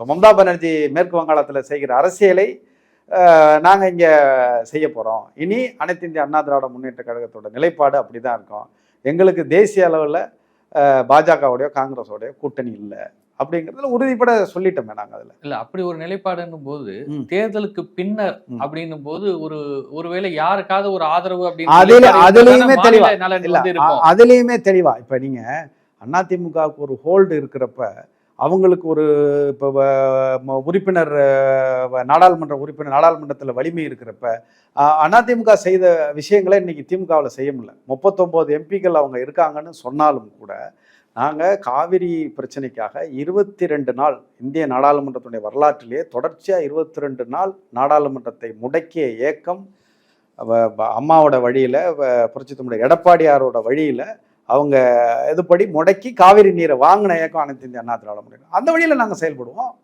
மம்தா பானர்ஜி மேற்கு வங்காளத்தில் செய்கிற அரசியலை நாங்கள் இங்கே செய்ய போகிறோம். இனி அனைத்து இந்திய அண்ணா திராவிட முன்னேற்ற கழகத்தோட நிலைப்பாடு அப்படி தான் இருக்கும். எங்களுக்கு தேசிய அளவில் பாஜகவுடைய காங்கிரஸோடைய கூட்டணி இல்லை அப்படிங்கிறதுல உறுதிப்பட சொல்லிட்டோமே நாங்கள். அதில் இல்லை, அப்படி ஒரு நிலைப்பாடுன்னும் போது தேர்தலுக்கு பின்னர் அப்படின்னும் போது ஒருவேளை யாருக்காவது ஒரு ஆதரவு அதுலேயுமே தெளிவா இப்போ நீங்கள் அதிமுகவுக்கு ஒரு ஹோல்டு இருக்கிறப்ப, அவங்களுக்கு ஒரு இப்போ உறுப்பினர் நாடாளுமன்றத்தில் வலிமை இருக்கிறப்ப, அதிமுக செய்த விஷயங்களை இன்னைக்கு திமுகவில் செய்ய முடியல. 39 எம்பிக்கள் அவங்க இருக்காங்கன்னு சொன்னாலும் கூட, நாங்கள் காவிரி பிரச்சனைக்காக 22 நாள் இந்திய நாடாளுமன்றத்துடைய வரலாற்றிலேயே தொடர்ச்சியாக 22 நாள் நாடாளுமன்றத்தை முடக்கிய இயக்கம் அம்மாவோட வழியில், புரட்சித்தலைவர் எடப்பாடியாரோட வழியில் அவங்க இதுபடி முடக்கி காவிரி நீரை வாங்கின இயக்கம் அனைத்து இந்திய அண்ணா திராவிட முன்னேற்ற கழகம். அந்த வழியில் நாங்கள் செயல்படுவோம்.